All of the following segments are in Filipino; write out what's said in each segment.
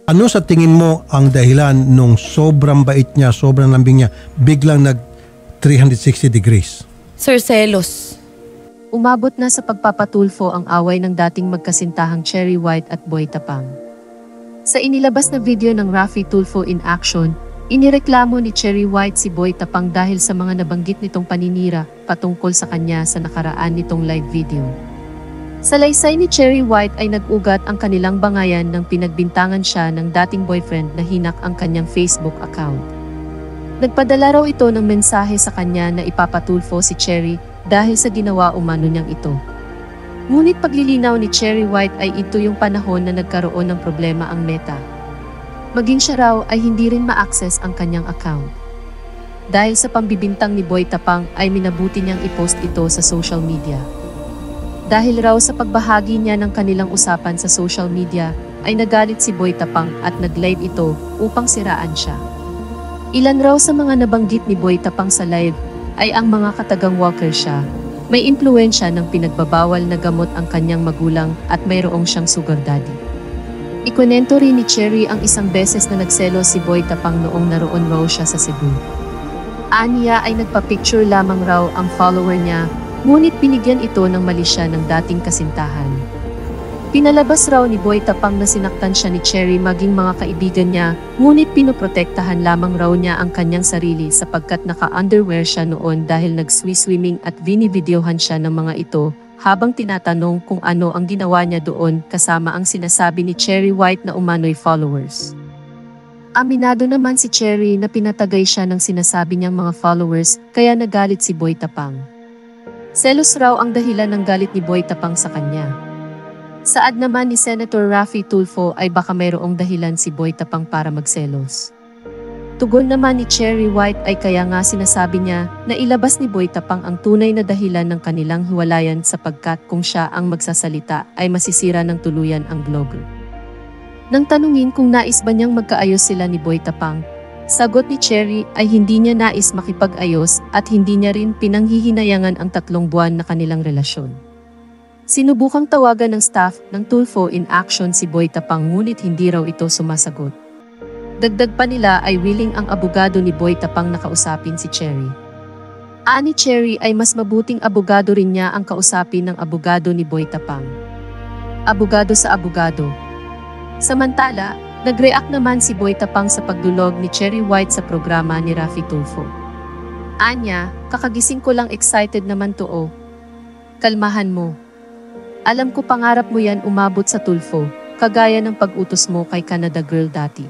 Ano sa tingin mo ang dahilan nung sobrang bait niya, sobrang lambing niya, biglang nag 360 degrees? Sir, selos. Umabot na sa pagpapatulfo ang away ng dating magkasintahang Cherry White at Boy Tapang. Sa inilabas na video ng Raffy Tulfo in action, inireklamo ni Cherry White si Boy Tapang dahil sa mga nabanggit nitong paninira patungkol sa kanya sa nakaraan nitong live video. Sa laysay ni Cherry White ay nag-ugat ang kanilang bangayan nang pinagbintangan siya ng dating boyfriend na hinak ang kanyang Facebook account. Nagpadala raw ito ng mensahe sa kanya na ipapatulfo si Cherry dahil sa ginawa umano niyang ito. Ngunit paglilinaw ni Cherry White ay ito yung panahon na nagkaroon ng problema ang Meta. Maging siya raw ay hindi rin ma-access ang kanyang account. Dahil sa pambibintang ni Boy Tapang ay minabuti niyang i-post ito sa social media. Dahil raw sa pagbahagi niya ng kanilang usapan sa social media, ay nagalit si Boy Tapang at nag-live ito upang siraan siya. Ilan raw sa mga nabanggit ni Boy Tapang sa live ay ang mga katagang walker siya, may impluensya ng pinagbabawal na gamot ang kanyang magulang at mayroong siyang sugar daddy. Ikwento rin ni Cherry ang isang beses na nagselo si Boy Tapang noong naroon raw siya sa Cebu. Aniya ay nagpa-picture lamang raw ang follower niya, ngunit binigyan ito ng mali siya ng dating kasintahan. Pinalabas raw ni Boy Tapang na sinaktan siya ni Cherry maging mga kaibigan niya, ngunit pinoprotektahan lamang raw niya ang kanyang sarili sapagkat naka-underwear siya noon dahil nag-swimming at binivideohan siya ng mga ito habang tinatanong kung ano ang ginawa niya doon kasama ang sinasabi ni Cherry White na umano'y followers. Aminado naman si Cherry na pinatagay siya ng sinasabi niyang mga followers kaya nagalit si Boy Tapang. Selos raw ang dahilan ng galit ni Boy Tapang sa kanya. Saad naman ni Senator Raffy Tulfo ay baka mayroong dahilan si Boy Tapang para magselos. Tugon naman ni Cherry White ay kaya nga sinasabi niya na ilabas ni Boy Tapang ang tunay na dahilan ng kanilang hiwalayan sapagkat kung siya ang magsasalita ay masisira ng tuluyan ang blogger. Nang tanungin kung nais ba niyang magkaayos sila ni Boy Tapang, sagot ni Cherry ay hindi niya nais makipag-ayos at hindi niya rin pinanghihinayangan ang 3 buwan na kanilang relasyon. Sinubukang tawagan ng staff ng Tulfo in action si Boy Tapang ngunit hindi raw ito sumasagot. Dagdag pa nila ay willing ang abogado ni Boy Tapang na kausapin si Cherry. Ani Cherry ay mas mabuting abogado rin niya ang kausapin ng abogado ni Boy Tapang. Abogado sa abogado. Samantala, nag-react naman si Boy Tapang sa pagdulog ni Cherry White sa programa ni Raffy Tulfo. Anya, kakagising ko lang excited naman to oh. Kalmahan mo. Alam ko pangarap mo yan umabot sa Tulfo, kagaya ng pag-utos mo kay Canada Girl dati.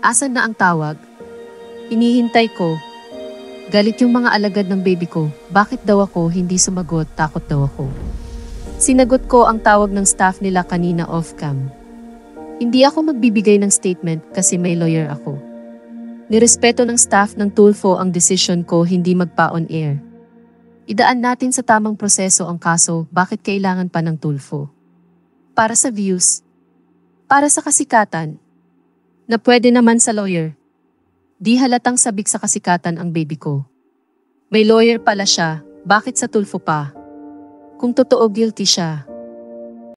Asan na ang tawag? Hinihintay ko. Galit yung mga alagad ng baby ko, bakit daw ako hindi sumagot, takot daw ako. Sinagot ko ang tawag ng staff nila kanina off-cam. Hindi ako magbibigay ng statement kasi may lawyer ako. Nirespeto ng staff ng Tulfo ang desisyon ko hindi magpa-on air. Idaan natin sa tamang proseso ang kaso, bakit kailangan pa ng Tulfo? Para sa views? Para sa kasikatan? Na pwede naman sa lawyer. Di halatang sabik sa kasikatan ang baby ko. May lawyer pala siya, bakit sa Tulfo pa? Kung totoo guilty siya,